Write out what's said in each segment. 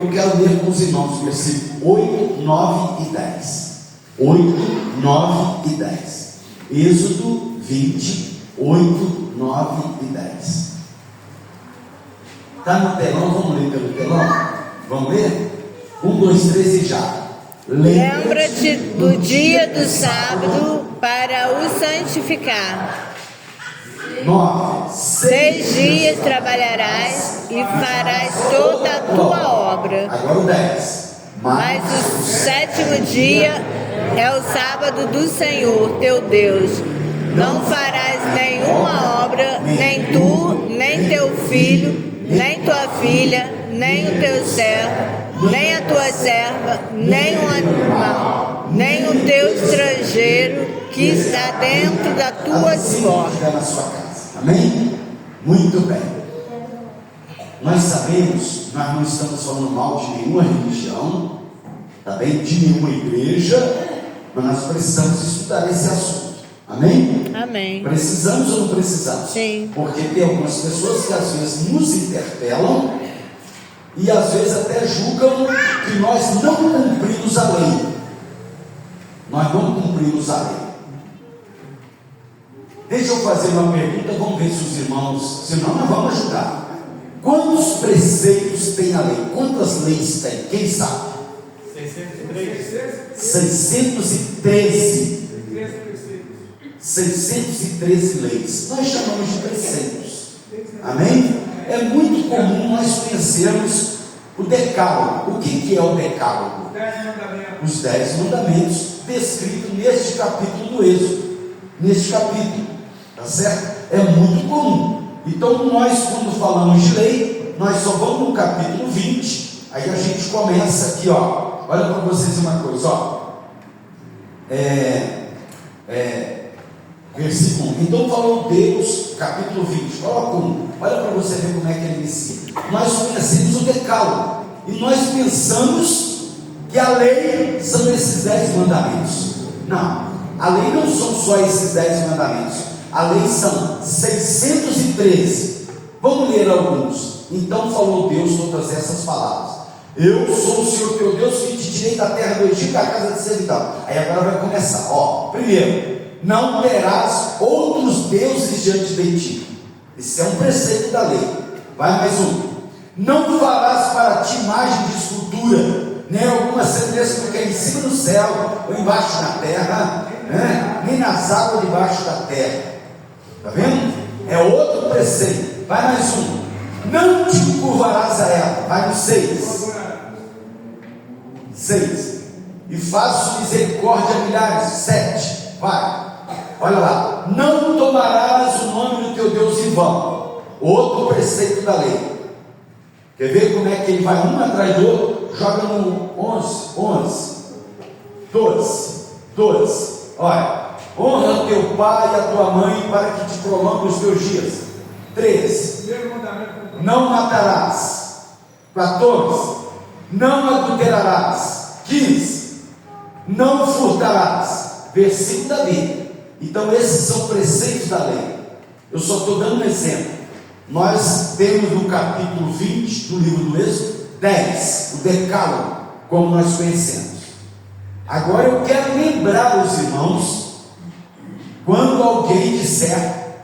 Eu quero ler com os irmãos versículos 8, 9 e 10. 8, 9 e 10. Êxodo 20, 8, 9 e 10. Está no telão? Vamos ler pelo telão? Vamos ler? 1, 2, 3 e já. Lembra-te do dia do sábado para o santificar. 9. 6 dias trabalharás e farás toda a tua obra. Agora o 10. Mas o sétimo dia é o sábado do Senhor teu Deus. Não farás nenhuma obra, nem tu, nem teu filho, nem tua filha, nem o teu servo, nem a tua serva, nem o animal, nem o teu estrangeiro que está dentro das tuas portas. Amém? Muito bem. Nós sabemos, nós não estamos falando mal de nenhuma religião, tá bem? De nenhuma igreja, mas nós precisamos estudar esse assunto. Amém? Amém. Precisamos ou não precisamos? Sim. Porque tem algumas pessoas que às vezes nos interpelam e às vezes até julgam que nós não cumprimos a lei. Nós não cumprimos a lei. Deixa eu fazer uma pergunta, vamos ver se os irmãos, senão nós vamos ajudar. Quantos preceitos tem a lei? Quantas leis tem? Quem sabe? 613. 613 leis. Nós chamamos de preceitos. Amém? É muito comum nós conhecermos o decálogo. O que é o decálogo? Os 10 mandamentos descritos neste capítulo do Êxodo. Neste capítulo. Tá certo? É muito comum. Então nós, quando falamos de lei, nós só vamos no capítulo 20. Aí a gente começa aqui, ó. Olha para vocês uma coisa, ó. Versículo 1. Então falou Deus, capítulo 20. Coloca 1. Olha para você ver como é que ele inicia. Nós conhecemos o decálogo. E nós pensamos que a lei são esses 10 mandamentos. Não. A lei não são só esses 10 mandamentos. A lei são 613. Vamos ler alguns. Então falou Deus todas essas palavras. Eu sou o Senhor teu Deus que te tirei da terra do Egito, da casa de servidão. Aí agora vai começar. Ó, primeiro, não terás outros deuses diante de ti. Esse é um preceito da lei. Vai mais um. Não farás para ti imagem de escultura, nem alguma semelhança do que é em cima do céu, ou embaixo da terra, né? Nem nas águas debaixo da terra. Está vendo? É outro preceito. Vai mais um. Não te curvarás a ela. Vai no 6. 6. E faço misericórdia a milhares. 7. Vai. Olha lá. Não tomarás o nome do teu Deus em vão. Outro preceito da lei. Quer ver como é que ele vai um atrás do outro? Joga no 11. 12. Olha. Honra teu pai e a tua mãe para que te prolongue os teus dias. 13. Não matarás. 14. Não adulterarás. 15. Não furtarás. Versículo da Bíblia. Então esses são preceitos da lei. Eu só estou dando um exemplo. Nós temos no capítulo 20 do livro do Êxodo 10, o decálogo, como nós conhecemos. Agora eu quero lembrar os irmãos, quando alguém disser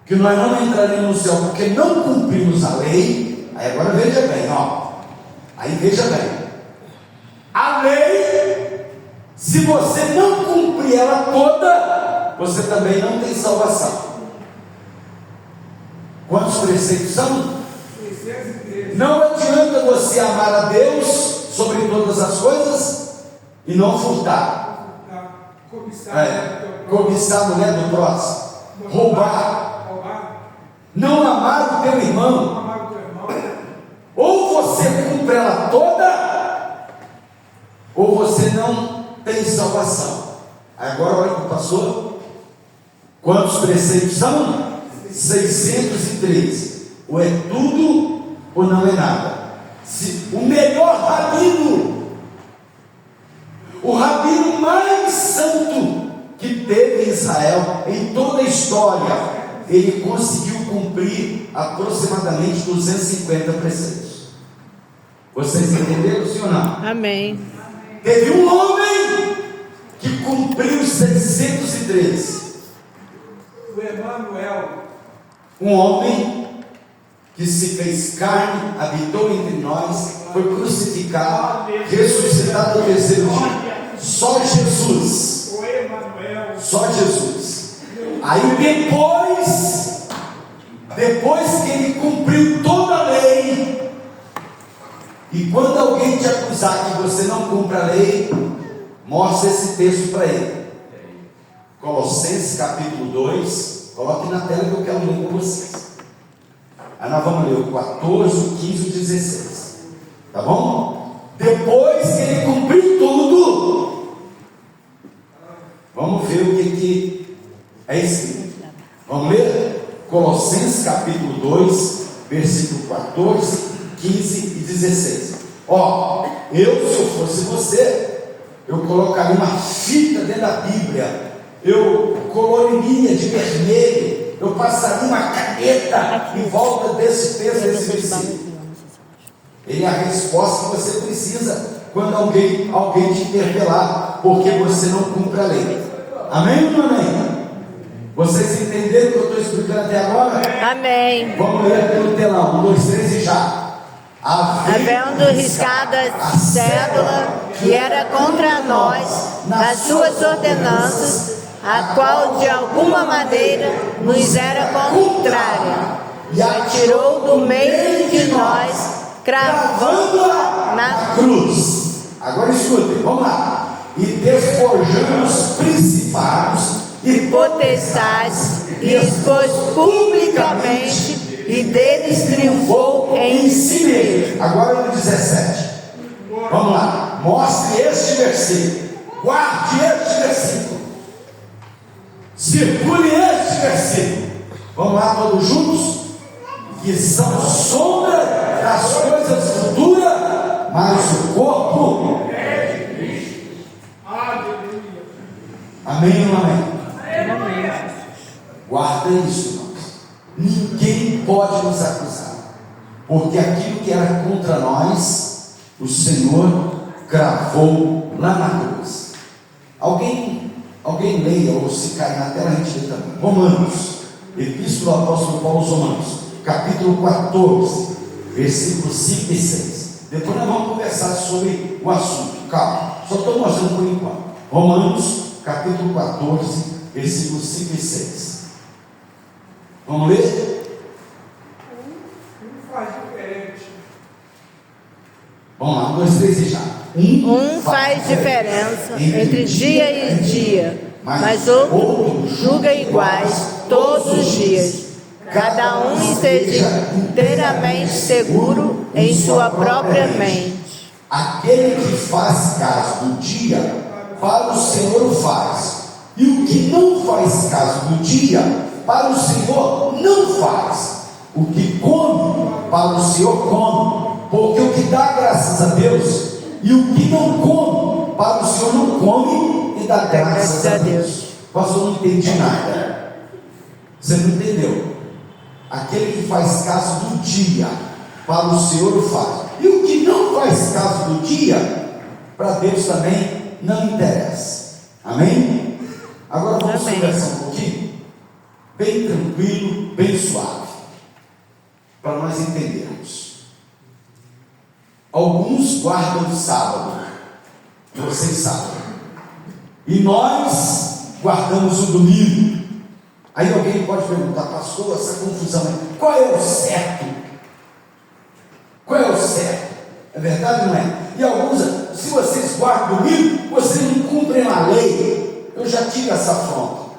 que nós não entraremos no céu porque não cumprimos a lei, aí agora veja bem, ó. Aí veja bem. A lei, se você não cumprir ela toda, você também não tem salvação. Quantos preceitos são? Não adianta você amar a Deus sobre todas as coisas e não furtar. Cobiçar a mulher do próximo, roubar, não amar o teu irmão. Ou você cumpre ela toda, ou você não tem salvação. Agora olha para o pastor. Quantos preceitos são? 613. Ou é tudo ou não é nada. O melhor rabino, o rabino mais santo que teve em Israel, em toda a história, ele conseguiu cumprir aproximadamente 250 preceitos. Vocês entenderam, sim ou não? Amém. Teve um homem que cumpriu os 613. O Emanuel. Um homem que se fez carne, habitou entre nós, foi crucificado, ressuscitado ao terceiro dia. Só Jesus. O Emanuel. Só Jesus. Aí depois que ele cumpriu toda a lei, e quando alguém te acusar que você não cumpre a lei, mostra esse texto para ele. Colossenses capítulo 2, coloque na tela que eu quero ler com vocês. Aí nós vamos ler o 14, o 15 e o 16. Tá bom? Depois que ele cumpriu tudo, vamos ver o que é escrito. Vamos ler? Colossenses capítulo 2, versículo 14, 15 e 16. Ó, se eu fosse você, eu colocaria uma fita dentro da Bíblia, eu coloriria de vermelho, eu passaria uma caneta em volta desse texto, desse versículo. Ele é a resposta que você precisa quando alguém te interpelar, porque você não cumpre a lei. Amém ou não amém? Vocês entenderam o que eu estou explicando até agora? Amém. Vamos ler aqui no telão, 1, 2, 3 e já. Havendo riscado a cédula que era contra nós, nas suas ordenanças, a qual de alguma maneira nos era contrária, e a tirou do meio de nós, cravando-a na cruz. Agora escutem, vamos lá. E despojando os principados e potestades, e expôs publicamente, e deles triunfou em si mesmo. Agora no 17. Vamos lá. Mostre este versículo. Guarde este versículo. Circule este versículo. Vamos lá todos juntos? Que são sombra das coisas futuras, mas o corpo é de Cristo. Amém ou amém? Guarda isso, irmãos. Ninguém pode nos acusar, porque aquilo que era contra nós, o Senhor cravou lá na cruz. Alguém leia, ou se cair na tela, a gente lê também. Romanos, Epístola do Apóstolo Paulo aos Romanos, capítulo 14, versículos 5 e 6. Depois nós vamos conversar sobre o assunto. Calma, só estou mostrando por enquanto. Romanos, capítulo 14, versículos 5 e 6. Vamos ler? Um faz diferente. Vamos lá, 1, 2, 3 e já. Um faz diferença entre dia e dia, mas outro julga iguais todos os dias. Cada um esteja inteiramente seguro em sua própria mente. Aquele que faz caso do dia, para o Senhor o faz. E o que não faz caso do dia, para o Senhor não faz. O que come, para o Senhor come. Porque o que dá graças a Deus, e o que não come, para o Senhor não come e dá graças a Deus. Pastor, não entendi nada. Você não entendeu? Aquele que faz caso do dia, para o Senhor o faz. E o que não faz caso do dia, para Deus também não interessa. Amém? Agora vamos conversar um pouquinho, bem tranquilo, bem suave, para nós entendermos. Alguns guardam o sábado, vocês sabem, e nós guardamos o domingo. Aí alguém pode perguntar, pastor, essa confusão aí, qual é o certo? Qual é o certo? É verdade ou não é? E alguns, se vocês guardam o domingo, vocês não cumprem a lei. Eu já tive essa afronta.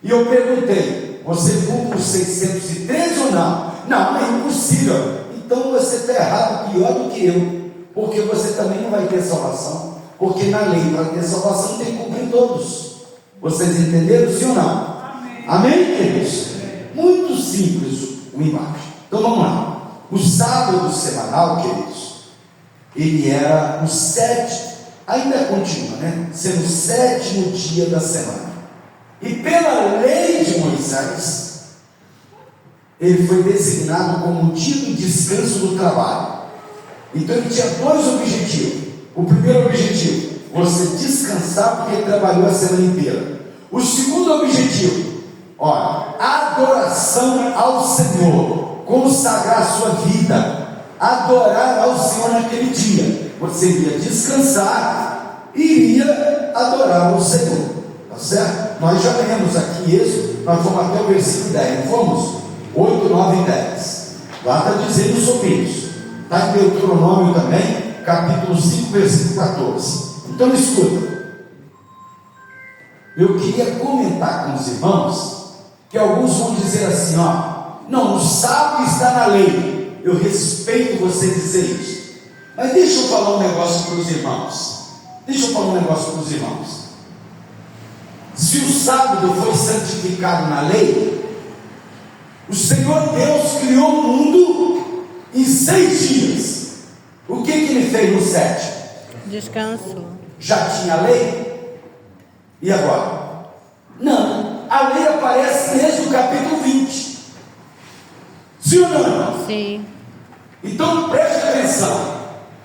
E eu perguntei, você cumpre os 613 ou não? Não, é impossível. Então você está errado, pior do que eu, porque você também não vai ter salvação, porque na lei para ter salvação tem que cumprir todos. Vocês entenderam, sim ou não? Amém, queridos? Muito simples o embate. Então vamos lá. O sábado semanal, queridos, ele era o sétimo, ainda continua, né? Sendo o sétimo dia da semana. E pela lei de Moisés, ele foi designado como dia de descanso do trabalho. Então ele tinha dois objetivos. O primeiro objetivo, você descansar porque ele trabalhou a semana inteira. O segundo objetivo, olha, adoração ao Senhor, consagrar a sua vida, adorar ao Senhor naquele dia. Você iria descansar e iria adorar ao Senhor, tá certo? Nós já lemos aqui isso, nós fomos até o versículo 10, não fomos? 8, 9 e 10. Lá está dizendo sobre isso. Está em Deuteronômio também, capítulo 5, versículo 14. Então escuta. Eu queria comentar com os irmãos que alguns vão dizer assim, ó, não, o sábado está na lei. Eu respeito você dizer isso. Mas deixa eu falar um negócio para os irmãos. Se o sábado foi santificado na lei, o Senhor Deus criou o mundo em 6 dias. O que ele fez no 7? Descansou. Já tinha lei? E agora? Não, a lei aparece desde o capítulo 20. Sim ou não? Sim. Então preste atenção.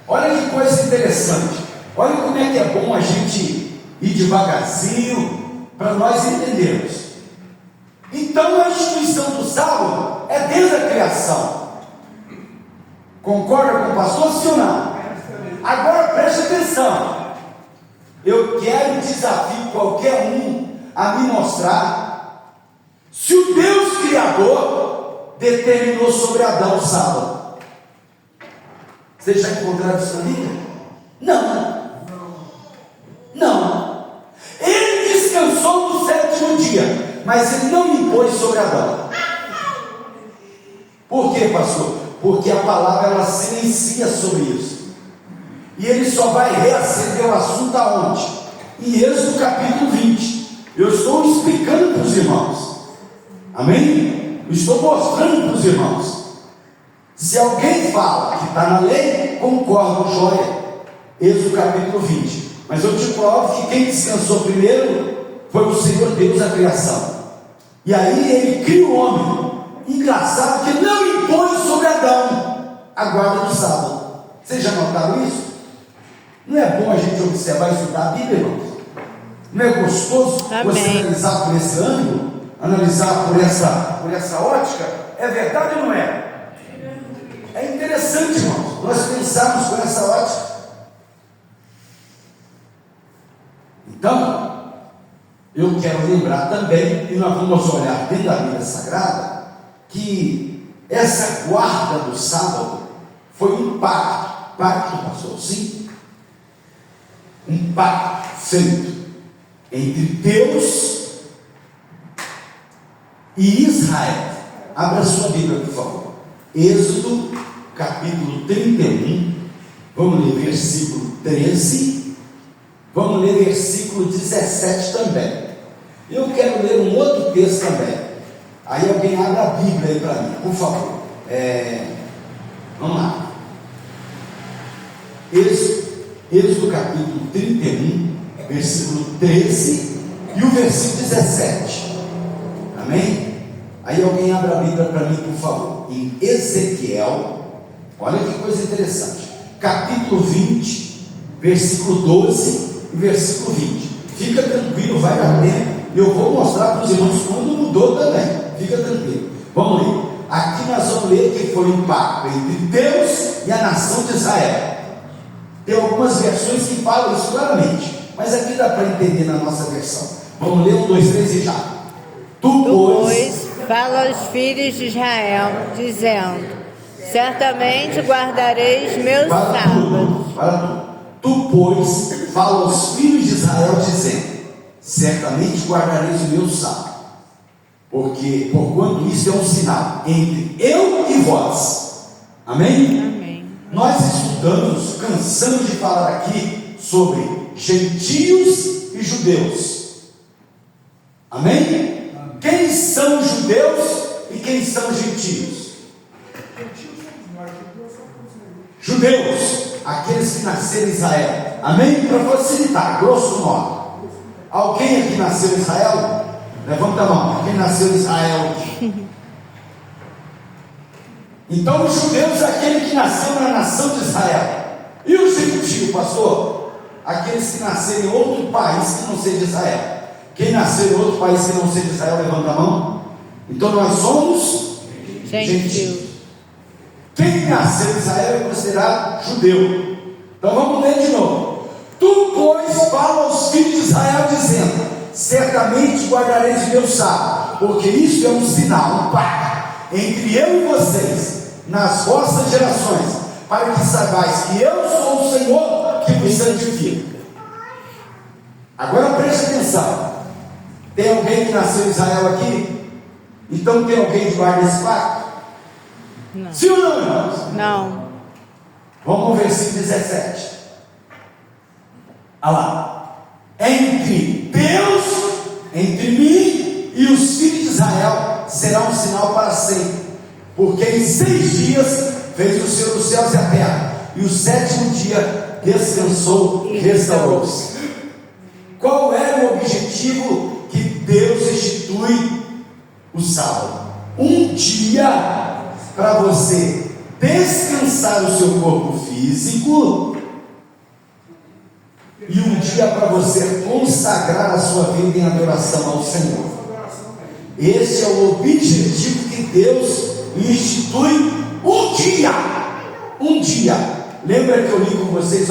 Olha que coisa interessante. Olha como é que é bom a gente ir devagarzinho para nós entendermos. Então a instituição do sábado é desde a criação. Concorda com o pastor, sim ou não? Agora preste atenção. Eu quero desafio qualquer um a me mostrar se o Deus Criador determinou sobre Adão o sábado. Vocês já encontraram isso na Bíblia? Não. Ele descansou no 7º dia, mas ele não impôs sobre Adão. Por quê, pastor? Porque a palavra ela silencia sobre isso. E ele só vai reacender o assunto aonde? Em Êxodo capítulo 20. Eu estou explicando para os irmãos. Amém? Eu estou mostrando para os irmãos. Se alguém fala que está na lei, concordo, joia. Êxodo capítulo 20. Mas eu te provo que quem descansou primeiro foi o Senhor Deus da criação. E aí ele cria o homem. Engraçado que não impõe sobre Adão a guarda do sábado. Vocês já notaram isso? Não é bom a gente observar e estudar a Bíblia, irmãos? Não é gostoso você analisar por esse ângulo? Analisar por essa ótica? É verdade ou não é? É interessante, irmãos, nós pensarmos com essa ótica. Então, eu quero lembrar também, e nós vamos olhar dentro da Bíblia Sagrada, que essa guarda do sábado foi um pacto, pastor, sim? Um pacto feito entre Deus e Israel. Abra sua Bíblia, por favor. Êxodo, capítulo 31. Vamos ler versículo 13. Vamos ler versículo 17 também. Eu quero ler um outro texto também. Aí alguém abre a Bíblia aí para mim, por favor. Vamos lá. Êxodo capítulo 31, versículo 13 e o versículo 17. Amém? Aí alguém abre a Bíblia para mim, por favor. Em Ezequiel, olha que coisa interessante. Capítulo 20, versículo 12 e versículo 20. Fica tranquilo, vai dar tempo. Eu vou mostrar para os irmãos quando mudou também. Fica tranquilo. Vamos ler. Aqui nós vamos ler que foi um pacto entre Deus e a nação de Israel. Tem algumas versões que falam isso claramente, mas aqui dá para entender na nossa versão. Vamos ler 1, 2, 3 e já. Tu, pois, fala aos filhos de Israel, dizendo: certamente guardareis meus sábados. Tu, pois, fala aos filhos de Israel, dizendo: certamente guardareis o meu sábado. Porque, porquanto isso é um sinal entre eu e vós. Amém? Amém. Nós estudamos, cansamos de falar aqui sobre gentios e judeus. Amém? Quem são judeus e quem são gentios? Judeus, aqueles que nasceram em Israel. Amém? Para facilitar, grosso modo. Alguém aqui nasceu em Israel? Levanta a mão. Quem nasceu em Israel? Então os judeus é aquele que nasceu na nação de Israel. E os gentios, pastor? Aqueles que nasceram em outro país que não seja Israel. Quem nasceu em outro país que não seja Israel, levanta a mão. Então nós somos gentios. Quem nasceu em Israel é considerado judeu. Então vamos ler de novo. Tu, pois, fala aos filhos de Israel, dizendo: certamente guardareis o meu sábado, porque isto é um sinal, um pacto entre eu e vocês, nas vossas gerações, para que saibais que eu sou o Senhor que vos santifica. Agora preste atenção. Tem alguém que nasceu em Israel aqui? Então tem alguém que guarda esse pacto? Não. Sim ou não, irmãos? Não. Vamos ao versículo 17. Olha lá. Entre Deus, entre mim e os filhos de Israel, será um sinal para sempre. Porque em 6 dias fez o Senhor os céus e a terra, e o 7º dia descansou e restaurou-se. Qual era o objetivo que Deus institui o sábado? Um dia para você descansar o seu corpo físico, e um dia para você consagrar a sua vida em adoração ao Senhor. Esse é o objetivo que Deus institui. Um dia. Lembra que eu li com vocês,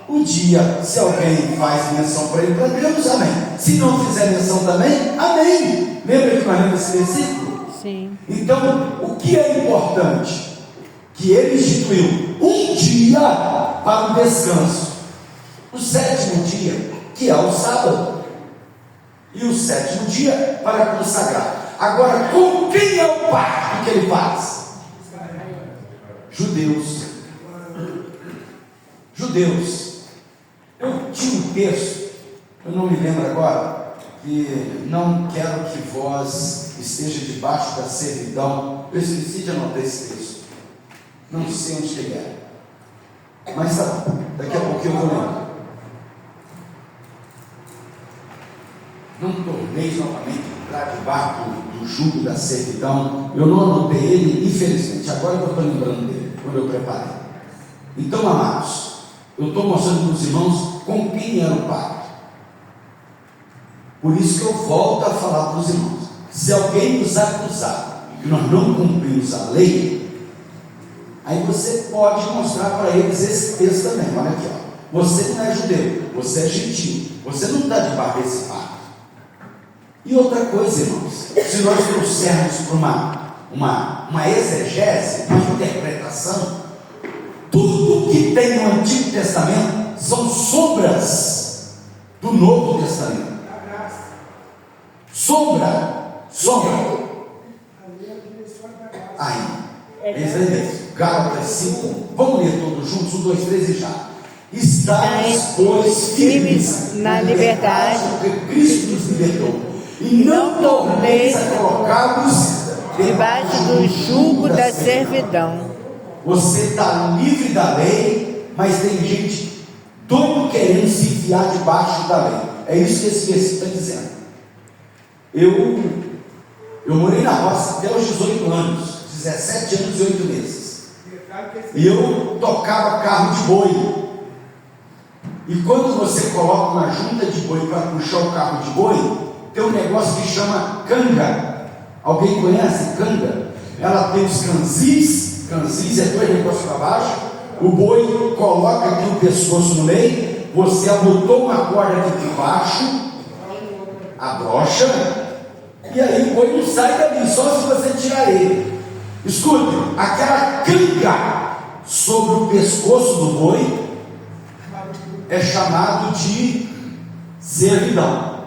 um dia, se alguém faz menção para ele, para Deus, amém. Se não fizer menção também, amém. Lembra que nós lemos esse versículo? Sim. Então, o que é importante? Que ele instituiu um dia para o descanso, o 7º dia, que é o sábado, e o 7º dia para consagrar. Agora, com quem é o pacto que ele faz? Judeus. Eu tinha um texto, eu não me lembro agora, que não quero que vós esteja debaixo da servidão. Eu esqueci de anotar esse texto, não sei onde ele é, mas tá bom, daqui a pouquinho eu vou lembrar. Não torneis novamente entrar debaixo do jugo da servidão. Eu não anotei ele, infelizmente, agora que eu estou lembrando dele, quando eu preparei. Então, amados, eu estou mostrando para os irmãos com quem era o pacto. Por isso que eu volto a falar para os irmãos: se alguém nos acusar que nós não cumprimos a lei, aí você pode mostrar para eles esse texto também. Olha aqui, você não é judeu, você é gentio, você não está debaixo desse pacto. E outra coisa, irmãos, se nós trouxermos para uma exegese, uma interpretação, tudo que tem no Antigo Testamento são sombras do Novo Testamento. Sombra. Aí, Gálatas 5, vamos ler todos juntos, 1, 2, 3 e já. Estais, pois, firmes na liberdade que Cristo nos libertou, e não torneis a colocar-vos debaixo do jugo da servidão. Você está livre da lei, mas tem gente doido querendo se enfiar debaixo da lei. É isso que esse versículo está dizendo. Eu morei na roça até os 18 anos, 17 anos e 8 meses. E eu tocava carro de boi. E quando você coloca uma junta de boi para puxar o carro de boi, tem um negócio que chama canga. Alguém conhece canga? Ela tem os canzis é 2 negócios para baixo. O boi coloca aqui o pescoço no meio. Você abotou uma corda aqui de baixo, abrocha, e aí o boi não sai dali, só se você tirar ele. Escute, aquela canga sobre o pescoço do boi é chamado de servidão.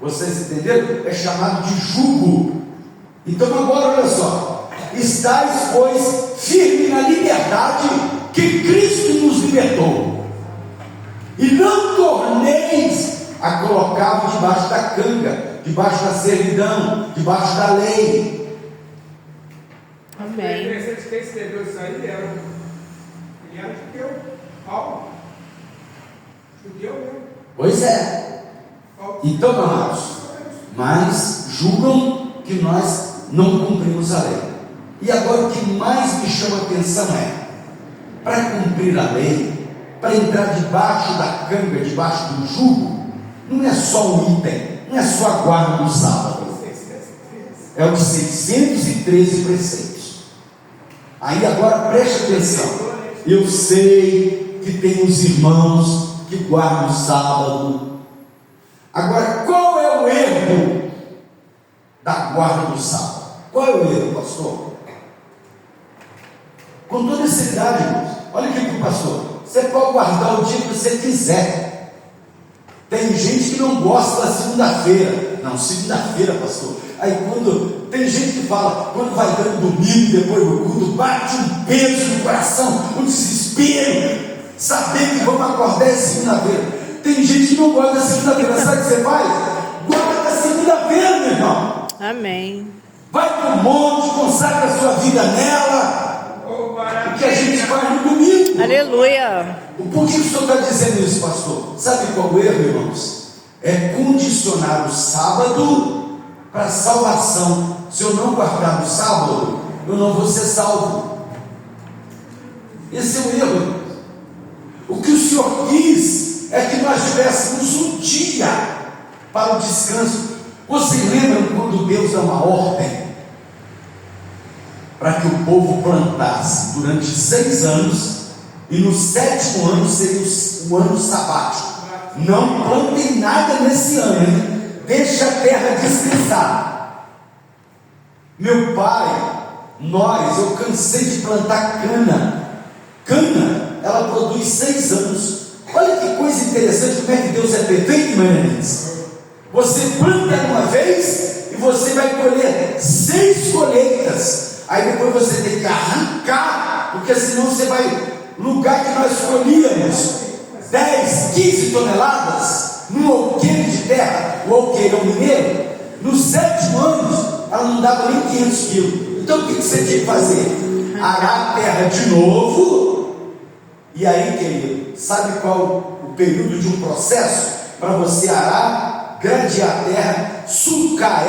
Vocês entenderam? É chamado de jugo. Então agora olha só: estais, pois, firme na liberdade que Cristo nos libertou, e não torneis a colocá-lo debaixo da canga, debaixo da servidão, debaixo da lei. Amém. Quem escreveu isso aí ele era judeu, Paulo, judeu mesmo. Pois é. Então, amados, mas julgam que nós não cumprimos a lei. E agora o que mais me chama a atenção é, para cumprir a lei, para entrar debaixo da canga, debaixo do jugo, não é só um item, não é só a guarda do sábado, é os 613 preceitos. Aí agora preste atenção, eu sei que tem os irmãos que guardam o sábado. Agora, qual é o erro da guarda do sábado? Qual é o erro, pastor? Com toda sinceridade, irmãos, olha aqui para o pastor, você pode guardar o dia que você quiser. Tem gente que não gosta da segunda-feira. Não, segunda-feira, pastor. Aí quando tem gente que fala, quando vai dando domingo, depois do culto, bate um peso no coração, um desespero, saber que vamos acordar é segunda-feira. Tem gente que não gosta da segunda-feira. Sabe o que você faz? Guarda a segunda-feira, meu irmão. Amém. Vai para o monte, consagra a sua vida nela. O que a gente faz no domingo. Aleluia. Por que o senhor está dizendo isso, pastor? Sabe qual o erro, irmãos? É condicionar o sábado para a salvação. Se eu não guardar o sábado, eu não vou ser salvo. Esse é o erro, irmãos. O que o senhor quis é que nós tivéssemos um dia para o descanso. Vocês lembram quando Deus dá uma ordem para que o povo plantasse durante 6 anos, e no 7º ano seria o ano sabático? Não plantem nada nesse ano, hein? Deixa a terra descansar. Meu pai, eu cansei de plantar cana, ela produz 6 anos. Olha que coisa interessante, como é que Deus é perfeito, irmãs. Você planta uma vez e você vai colher 6 colheitas. Aí depois você tem que arrancar, porque senão você vai, lugar que nós colhíamos 10, 15 toneladas num alqueire de terra, o alqueirão mineiro, no 7º ano ela não dava nem 500 quilos. Então o que você tinha que fazer? Arar a terra de novo. E aí, querido, sabe qual o período de um processo? Para você arar, gradear a terra, sulcar,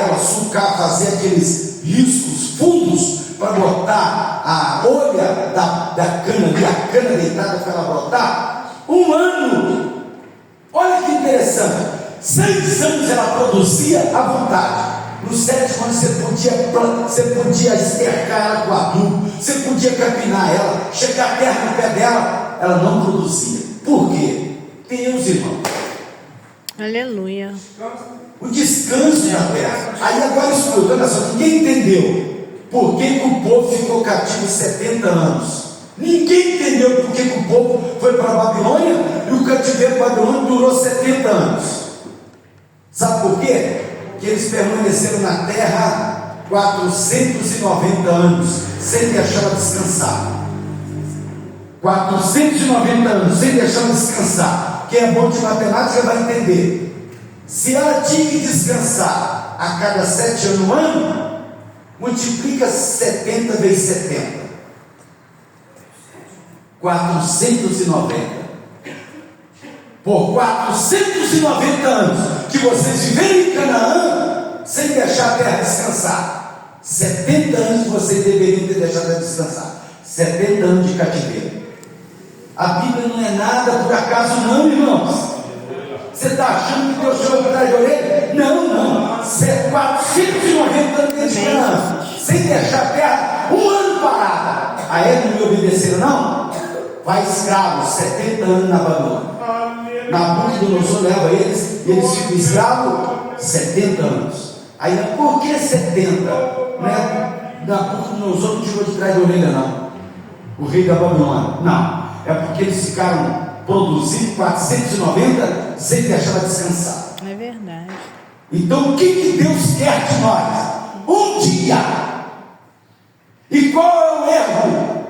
fazer aqueles riscos fundos, para botar a olha da cana ali, a cana deitada para ela brotar. 1 ano. Olha que interessante. 6 anos ela produzia à vontade. No 7º ano você podia estercar ela com adubo, você podia capinar ela, chegar a terra no pé dela, ela não produzia. Por quê? Deus, irmão. Aleluia. O descanso da terra. Aí agora escuta, olha só, ninguém entendeu por que o povo ficou cativo 70 anos. Ninguém entendeu por que o povo foi para a Babilônia e o cativeiro babilônico durou 70 anos. Sabe por quê? Porque eles permaneceram na terra 490 anos sem deixá-la descansar. 490 anos sem deixá-la descansar. Quem é bom de matemática vai entender. Se ela tinha que descansar a cada 7 anos no ano, multiplica 70 vezes 70. 490. Por 490 anos que vocês viveram em Canaã sem deixar a terra descansar. 70 anos vocês deveriam ter deixado ela descansar. 70 anos de cativeiro. A Bíblia não é nada por acaso, não, irmãos. Você está achando que Deus chegou para trás de orelha? Não. 490 anos de Canaã, sem deixar a terra 1 ano parada. Aí não me obedeceram, não? Vai escravo, 70 anos na Babilônia. Nabucodonosor leva eles, e eles ficam escravos 70 anos. Aí, por que 70? Nabucodonosor não tirou de trás da orelha, não. O rei da Babilônia, não. É porque eles ficaram produzindo 490 sem deixar ela descansar. É verdade. Então o que Deus quer de nós? Um dia. E qual é o erro?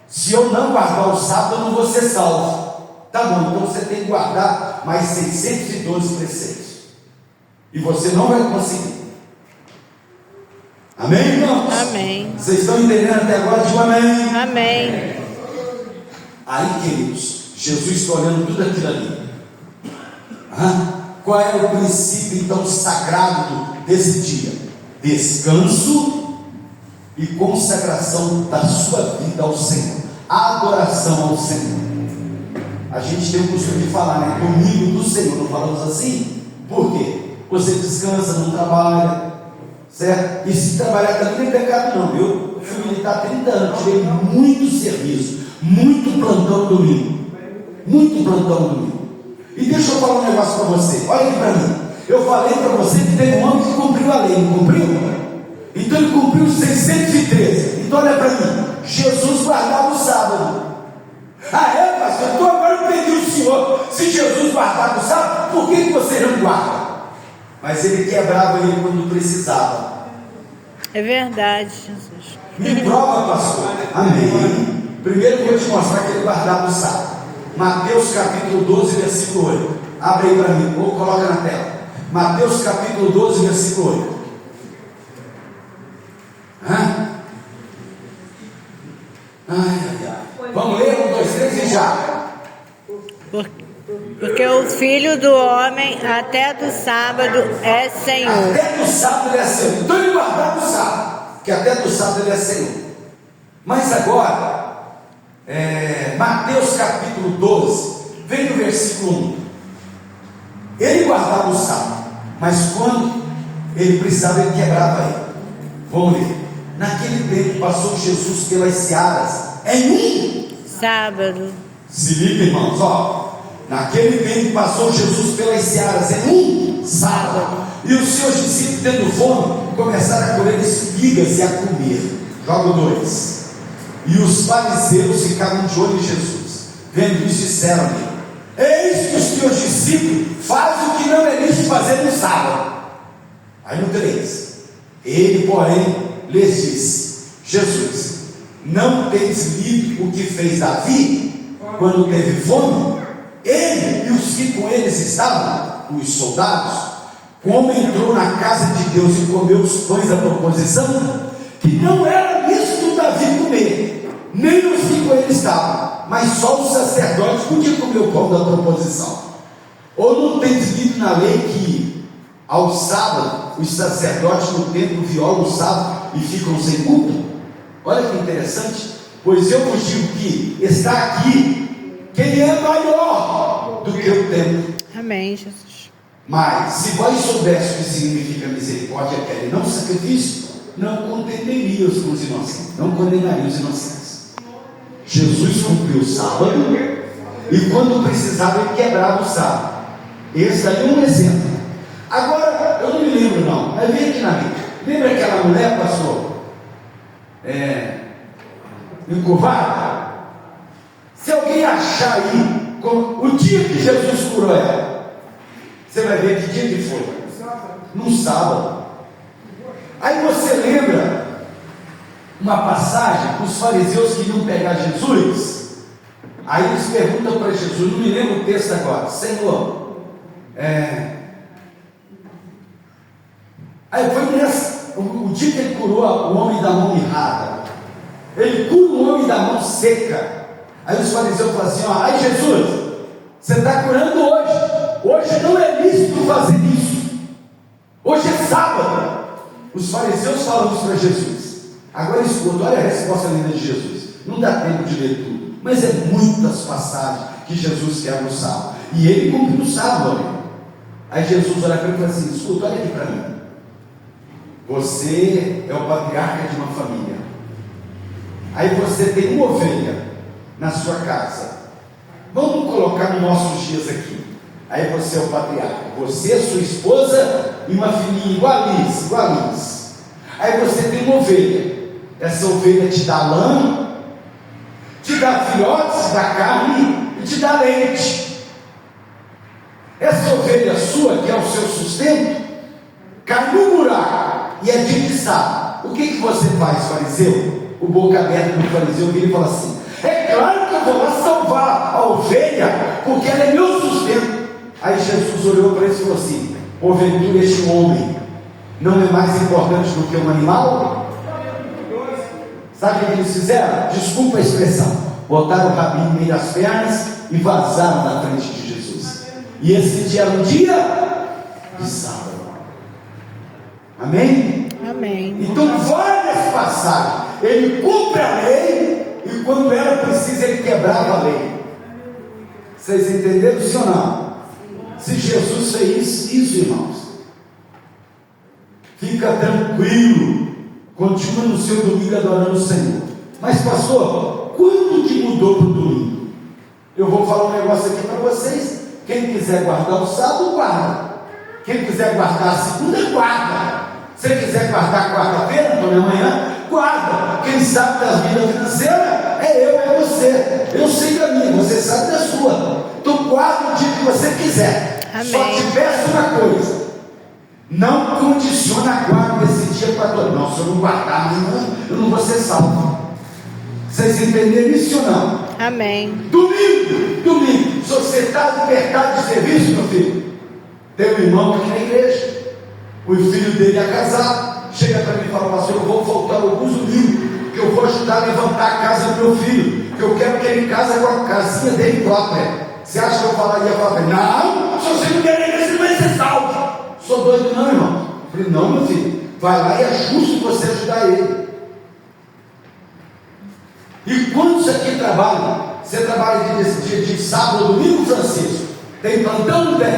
Se eu não guardar o sábado, eu não vou ser salvo. Tá bom, então você tem que guardar mais 612 preceitos. E você não vai conseguir. Amém, irmãos? Amém. Vocês estão entendendo até agora? Digo amém. Amém. Aí, queridos, Jesus está olhando tudo aquilo ali. Qual é o princípio então sagrado desse dia? Descanso e consagração da sua vida ao Senhor, adoração ao Senhor. A gente tem o costume de falar, né? Domingo do Senhor, não falamos assim? Por quê? Você descansa, não trabalha, certo? E se trabalhar também não é pecado não. Eu fui militar há 30 anos, tirei muito serviço, muito plantão domingo, muito plantão domingo. E deixa eu falar um negócio para você, olha aqui para mim. Eu falei para você que teve um homem que cumpriu a lei, não cumpriu? Então ele cumpriu os 613. Então olha para mim, Jesus guardava o sábado. Ah é, pastor? Então agora eu entendi o senhor. Se Jesus guardava o sábado, por que você não guarda? Mas ele quebrava ele quando precisava. É verdade, Jesus. Me prova, pastor. Amém. Primeiro eu vou te mostrar que ele guardava o sábado. Mateus capítulo 12, versículo 8. Abre aí para mim, ou coloca na tela. Mateus capítulo 12, versículo 8. Ai, ai, ai. Vamos ler? 1, 2, 3 e já. Porque o Filho do Homem até do sábado é Senhor. Até do sábado ele é Senhor. Então ele guardava o sábado, que até do sábado ele é Senhor. Mas agora, Mateus capítulo 12, vem no versículo 1. Ele guardava o sábado, mas quando ele precisava, ele quebrava ele. Vamos ler. Naquele tempo passou Jesus pelas searas em um Sábado. Se liga, irmãos, ó. Naquele tempo passou Jesus pelas searas em um sábado, e os seus discípulos, tendo fome, começaram a colher espigas e a comer. Jogo 2. E os fariseus ficavam de olho em Jesus. Vendo isso, disseram-lhe: eis que os teus discípulos fazem o que não é lícito fazer no sábado. Aí no 3. Ele, porém, lhes disse: Jesus, não tens lido o que fez Davi quando teve fome? Ele e os que com eles estavam, os soldados, como entrou na casa de Deus e comeu os pães da proposição, que não era lícito Davi comer, nem os que com ele estavam, mas só os sacerdotes podiam comer o pão da proposição. Ou não tens lido na lei que ao sábado os sacerdotes no templo violam o sábado e ficam sem culpa? Olha que interessante. Pois eu vos digo que está aqui quem é maior do que o templo. Amém, Jesus. Mas se vós soubesse o que significa misericórdia, e não sacrifício, não condenaria os inocentes, não condenaria os inocentes. Jesus cumpriu o sábado, e quando precisava ele quebrava o sábado. Esse aí é um exemplo. Agora, eu não me lembro não, mas vem aqui na mente. Lembra aquela mulher, pastor? Encurvada? Se alguém achar aí, o dia que Jesus curou ela, você vai ver que dia que foi? No sábado. Aí você lembra uma passagem, os fariseus queriam pegar Jesus, aí eles perguntam para Jesus, não me lembro o texto agora: Senhor, aí foi o dia que ele curou o homem da mão mirrada, ele cura o homem da mão seca. Aí os fariseus falam assim: ó, ai Jesus, você está curando hoje não é lícito fazer isso, hoje é sábado. Os fariseus falam isso para Jesus. Agora escuta, olha a resposta linda de Jesus. Não dá tempo de ler tudo, mas é muitas passagens que Jesus quebra o sábado, e ele cumpriu o sábado, olha. Aí Jesus olha para ele e fala assim: escuta, olha aqui para mim, você é o patriarca de uma família, aí você tem uma ovelha na sua casa, vamos colocar nos nossos dias aqui, aí você é o patriarca, você, sua esposa e uma filhinha igualiz. Aí você tem uma ovelha, essa ovelha te dá lã, te dá filhotes, te dá carne e te dá leite. Essa ovelha sua, que é o seu sustento, cai no buraco e é dia de sábado. O que você faz, fariseu? O boca aberta do fariseu vira e fala assim: é claro que eu vou lá salvar a ovelha, porque ela é meu sustento. Aí Jesus olhou para ele e falou assim: porventura este homem não é mais importante do que um animal? Sabe o que eles fizeram? Desculpa a expressão, botaram o rabinho no meio das pernas e vazaram na frente de Jesus. E esse dia era um dia de sábado. Amém? Amém. Então várias passagens passagem. Ele cumpre a lei e quando era preciso ele quebrava a lei. Vocês entenderam, sim ou não? Se Jesus fez isso, irmãos, fica tranquilo, continua no seu domingo adorando o Senhor. Mas pastor, quando que mudou para o domingo? Eu vou falar um negócio aqui para vocês. Quem quiser guardar o sábado, guarda. Quem quiser guardar a segunda, guarda. Se quiser guardar a quarta-feira, então amanhã, guarda. Quem sabe da vida financeira é eu, é você. Eu sei da minha, você sabe da sua. Então guarda o dia que você quiser. Amém. Só te peço uma coisa: não condiciona a guarda desse dia para todo. Não, se eu não guardar amanhã, eu não vou ser salvo. Vocês entenderam isso ou não? Amém. Domingo. Se você está libertado de serviço, meu filho, tem um irmão aqui na igreja, o filho dele é casado, chega para mim e fala: pastor, eu vou faltar alguns domingos, que eu vou ajudar a levantar a casa do meu filho, que eu quero que ele case com a casinha dele própria. Você acha que eu falaria para ele: não, se você não quer na igreja, você vai ser salvo? Sou doido não, irmão. Eu falei: não, meu filho, vai lá e é justo você ajudar ele. E quantos aqui trabalham? Você trabalha de sábado ou domingo, Francisco? Tem plantão, não tem?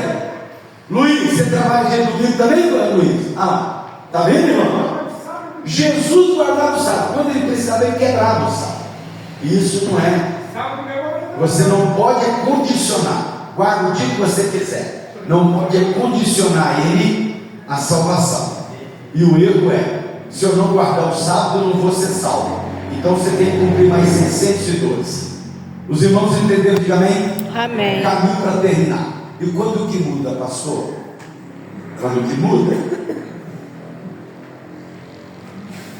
Luiz, você trabalha de domingo também, Luiz? Ah, tá vendo, irmão? Jesus guardava o sábado. Quando ele precisava, ele quebrava o sábado. Isso não é. Você não pode condicionar. Guarda o dia que você quiser. Não pode condicionar ele à salvação. E o erro é: se eu não guardar o sábado, eu não vou ser salvo. Então você tem que cumprir mais 612. Os irmãos entenderam? Diga amém? Amém. Caminho para terminar. E quando que muda, pastor? Quando que muda?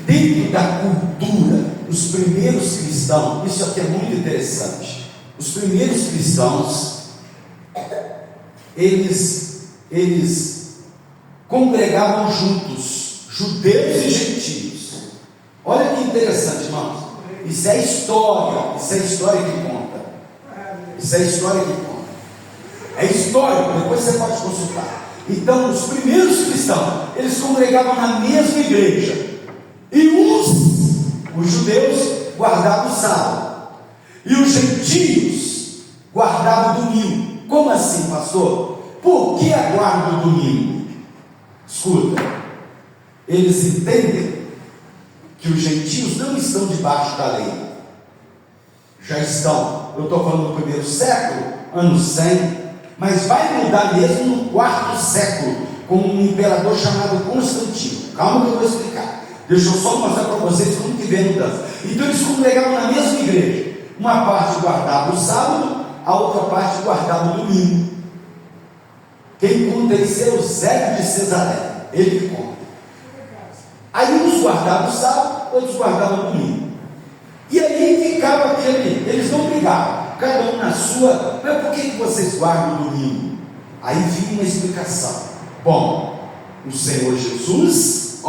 Dentro da cultura, os primeiros cristãos, isso aqui é muito interessante. Os primeiros cristãos, eles congregavam juntos, judeus e gentios. Olha que interessante, irmãos. Isso é história. Isso é história que conta. Isso é história que conta. É história, depois você pode consultar. Então, os primeiros cristãos, eles congregavam na mesma igreja. E os judeus guardavam o sábado. E os gentios guardavam o domingo. Como assim, pastor? Por que a guarda do domingo? Escuta, eles entendem que os gentios não estão debaixo da lei. Já estão. Eu estou falando do primeiro século, ano 100, mas vai mudar mesmo no quarto século, com um imperador chamado Constantino. Calma que eu vou explicar. Deixa eu só mostrar para vocês como que vem a mudança. Então eles congregavam na mesma igreja. Uma parte guardava o sábado, a outra parte guardava o domingo. Quem conta isso é o Zé de Cesaré. Ele que conta. Aí uns guardavam o sábado, outros guardavam o domingo. E aí ficava aquele, eles não brigavam, cada um na sua. Mas por que vocês guardam o domingo? Aí vinha uma explicação. Bom, o Senhor Jesus,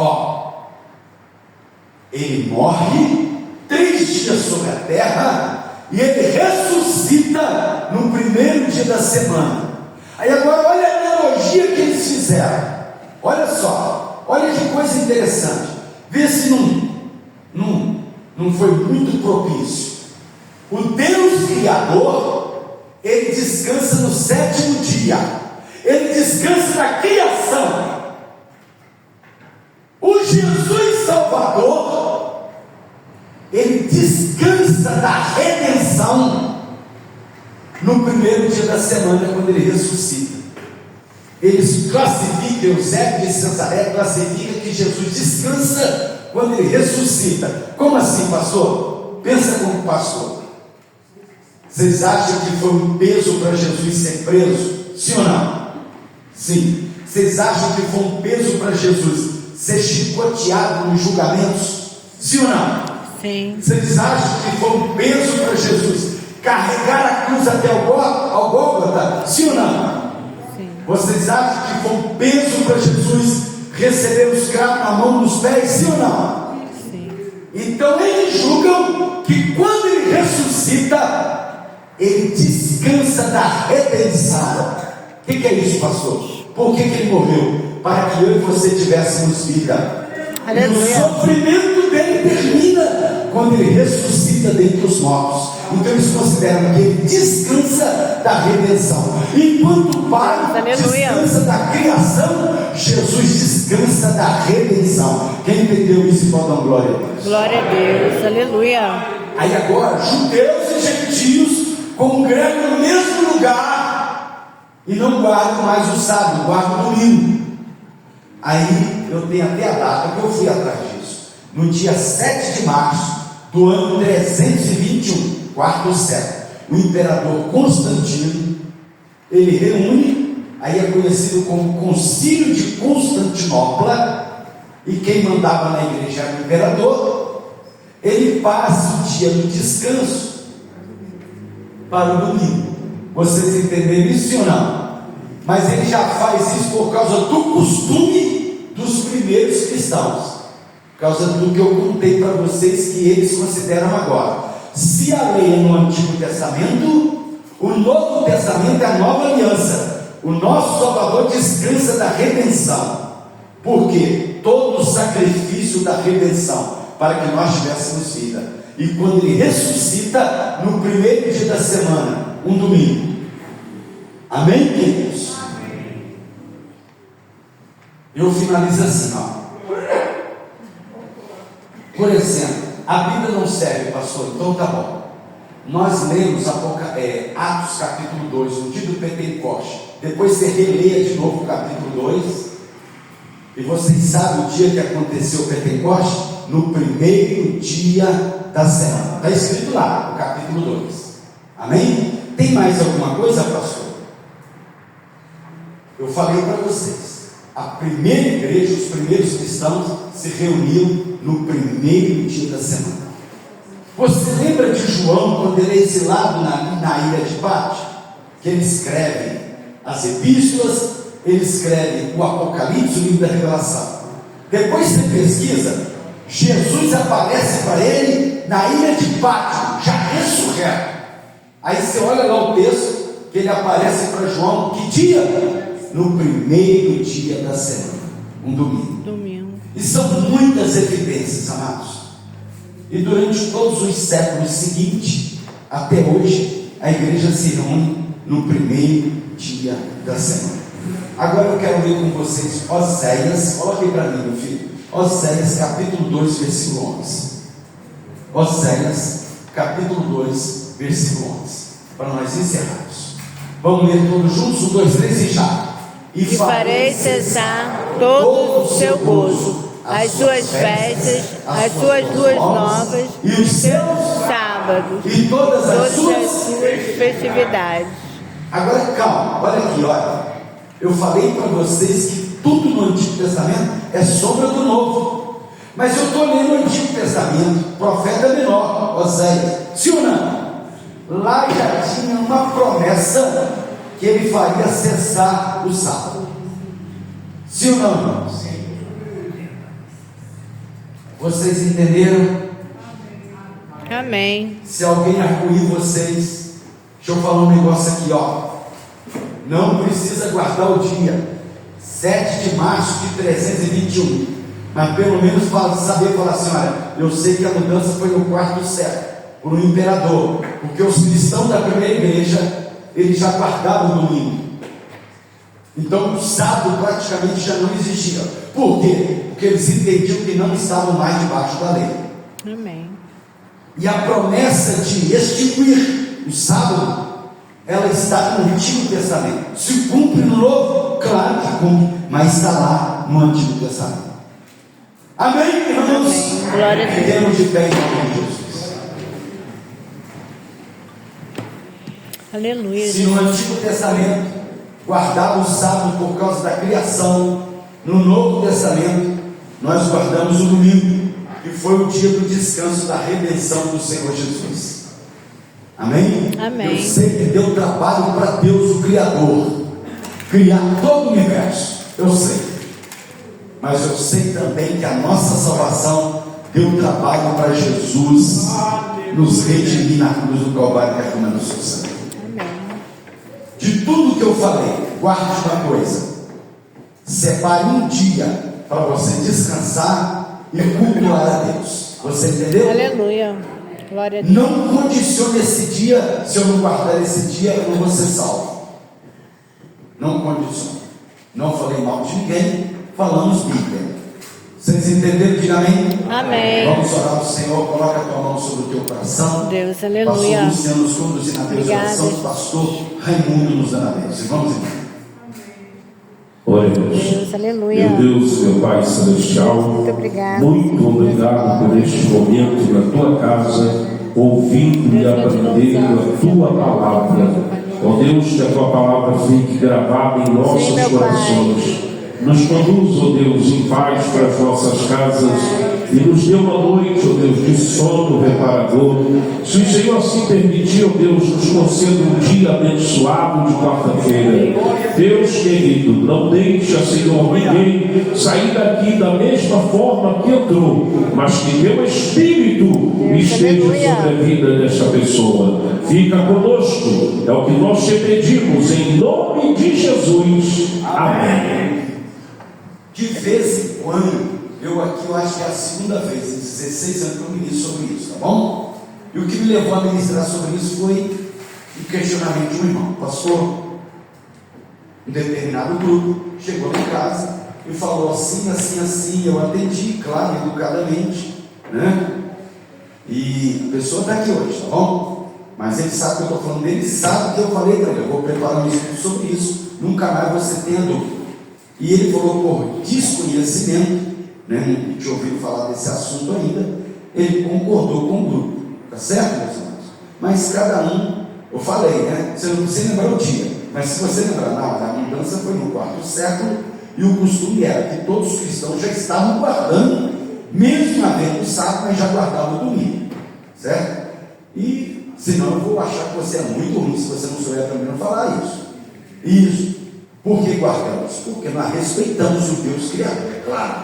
ele morre 3 dias sobre a terra e ele ressuscita no primeiro dia da semana. Aí agora olha a analogia que eles fizeram. Olha só, olha que coisa interessante. Vê se não foi muito propício. O Deus Criador, ele descansa no 7º dia. Ele descansa na criação. O Jesus Salvador, ele descansa da redenção no primeiro dia da semana, quando ele ressuscita. Eles classificam, o Zé de Cesaré classifica que Jesus descansa quando ele ressuscita. Como assim, pastor? Pensa como pastor. Vocês acham que foi um peso para Jesus ser preso? Sim ou não? Sim. Vocês acham que foi um peso para Jesus ser chicoteado nos julgamentos? Sim ou não? Sim. Vocês acham que foi um peso para Jesus carregar a cruz até ao Gólgota? Sim ou não? Sim. Vocês acham que foi um peso para Jesus receber os cravos na mão, nos pés? Sim ou não? Sim. Então eles julgam que quando ele ressuscita, ele descansa da redenção. O que é isso, pastor? Por que ele morreu? Para que eu e você tivéssemos vida. Aleluia. E o sofrimento dele termina quando ele ressuscita dentre os mortos. Então eles consideram que ele descansa da redenção. Enquanto o Pai descansa da criação, Jesus descansa da redenção. Quem entendeu isso pode dar glória a Deus. Glória a Deus, aleluia. Aí agora, judeus e gentios congregam no mesmo lugar e não guardam mais o sábado, guardam o domingo. Aí eu tenho até a data que eu fui atrás disso. No dia 7 de março do ano 321, quarto século, o imperador Constantino, ele reúne, aí é conhecido como Concílio de Constantinopla, e quem mandava na igreja era o imperador. Ele passa o dia do descanso para o domingo. Vocês entenderam isso ou não? Mas ele já faz isso por causa do costume dos primeiros cristãos, por causa do que eu contei para vocês que eles consideram agora. Se a lei é no Antigo Testamento, o Novo Testamento é a nova aliança. O nosso Salvador descansa da redenção. Por quê? Todo o sacrifício da redenção, para que nós tivéssemos vida. E quando ele ressuscita, no primeiro dia da semana, um domingo. Amém, queridos? Amém. Eu finalizo assim, ó. Por exemplo, a Bíblia não serve, pastor, então tá bom. Nós lemos Atos capítulo 2, no dia do Pentecoste. Depois você releia de novo o capítulo 2. E vocês sabem o dia que aconteceu o Pentecoste? No primeiro dia da semana. Está escrito lá, no capítulo 2. Amém? Tem mais alguma coisa, pastor? Eu falei para vocês. A primeira igreja, os primeiros cristãos se reuniam no primeiro dia da semana. Você lembra de João, quando ele é exilado na ilha de Patmos? Que ele escreve as epístolas, ele escreve o Apocalipse, o livro da Revelação. Depois você pesquisa, Jesus aparece para ele na ilha de Patmos, já ressurreto. Aí você olha lá o texto, que ele aparece para João, que dia? No primeiro dia da semana, um domingo. E são muitas evidências, amados. E durante todos os séculos seguintes, até hoje, a igreja se reúne no primeiro dia da semana. Agora eu quero ler com vocês Oséias, coloque para mim, meu filho. Oséias capítulo 2, versículo 11. Oséias capítulo 2, versículo 11. Para nós encerrarmos. Vamos ler todos juntos, 1, 2, 3 e já. E farei cessar todo o seu gozo, as suas festas, as suas luas novas, e os seus sábados, e todas as suas festividades. Agora calma, olha aqui, olha. Eu falei para vocês que tudo no Antigo Testamento é sombra do Novo. Mas eu estou lendo o Antigo Testamento, profeta menor, Oséias. Sim ou não? Lá já tinha uma promessa que ele faria cessar o sábado. Sim ou não, irmãos? Vocês entenderam? Amém. Se alguém arguir vocês, deixa eu falar um negócio aqui, ó. Não precisa guardar o dia 7 de março de 321, mas pelo menos saber falar assim: olha, eu sei que a mudança foi no quarto século, por um imperador, porque os cristãos da primeira igreja, eles já guardavam o domingo. Então o sábado praticamente já não existia. Por quê? Porque eles entendiam que não estavam mais debaixo da lei. Amém. E a promessa de extinguir o sábado, ela está no Antigo Testamento. Se cumpre no Novo? Claro que cumpre, mas está lá no Antigo Testamento. Amém, irmãos? Amém. Glória a Deus. Fiquemos de pé em nome de Jesus. Aleluia. Se no Antigo Testamento guardava o sábado por causa da criação, no Novo Testamento nós guardamos o domingo, que foi o dia do descanso da redenção do Senhor Jesus. Amém? Amém. Eu sei que deu trabalho para Deus, o Criador, criar todo o universo. Eu sei. Mas eu sei também que a nossa salvação deu trabalho para Jesus nos redimir na cruz do Calvário, derramando o seu sangue. De tudo que eu falei, guarde uma coisa: separe um dia para você descansar e cultuar a Deus. Você entendeu? Aleluia. Glória a Deus. Não condicione esse dia. Se eu não guardar esse dia, eu não vou ser salvo. Não condicione. Não falei mal de ninguém, falamos Bíblia. Vocês entenderam? Diga amém. Amém. Vamos orar ao Senhor. Coloca a tua mão sobre o teu coração. Deus, aleluia. Pastor Luciano nos conduzindo na oração. Pastor Raimundo nos dando a bênção. Vamos embora. Oremos. Deus, aleluia. Meu Deus, meu Pai Celestial, Muito obrigado. muito obrigado por este momento na tua casa, ouvindo e aprendendo a tua palavra. Ó Deus, que a tua palavra fique gravada em nossos Sim, meu corações. Nos conduz, ó Deus, em paz para as nossas casas e nos dê uma noite, ó Deus, de sono reparador. Se o Senhor assim permitir, ó Deus, nos conceda um dia abençoado de quarta-feira. Deus querido, não deixa, Senhor, ninguém sair daqui da mesma forma que entrou, mas que teu Espírito esteja sobre a vida desta pessoa. Fica conosco, é o que nós te pedimos, em nome de Jesus. Amém. De vez em quando, eu acho que é a segunda vez, em 16 anos que eu ministro sobre isso, tá bom? E o que me levou a ministrar sobre isso foi um questionamento de um irmão. Pastor, um determinado grupo chegou em casa e falou assim, assim, assim. Eu atendi, claro, educadamente, né? E a pessoa está aqui hoje, tá bom? Mas ele sabe que eu estou falando dele, sabe que eu falei para ele. Eu vou preparar um estudo sobre isso. Nunca mais você tenha dúvida. E ele falou por desconhecimento, né? Não tinha ouvido falar desse assunto ainda. Ele concordou com o grupo, tá certo, meus irmãos? Mas cada um, eu falei, né? Você não precisa lembrar o dia, mas se você lembrar, não, a mudança foi no quarto século e o costume era que todos os cristãos já estavam guardando, mesmo havendo o sábado, mas já guardavam o domingo, certo? E senão eu vou achar que você é muito ruim se você não souber também não falar isso. Isso. Por que guardamos? Porque nós respeitamos o Deus Criador, é claro.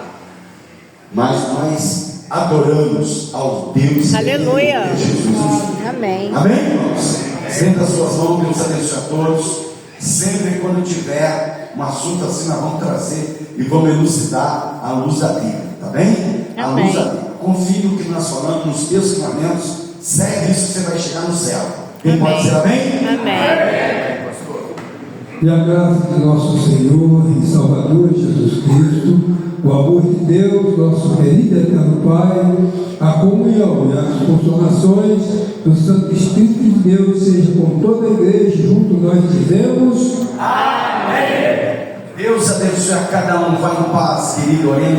Mas nós adoramos ao Deus Aleluia. que é Jesus. Amém. Amém, irmãos? Estenda as suas mãos, Deus abençoe a todos. Sempre quando tiver um assunto assim, nós vamos trazer e vamos elucidar a luz da Bíblia, tá bem? A Amém. luz da Bíblia. Confie no que nós falamos, nos teus ensinamentos. Segue isso que você vai chegar no céu. Quem pode ser amém? Amém. E a graça de nosso Senhor e Salvador Jesus Cristo, o amor de Deus, nosso querido e eterno Pai, a comunhão e as consolações do Santo Espírito de Deus seja com toda a igreja, junto nós dizemos Amém. Deus abençoe a cada um. Vai em paz, querido. Oremos.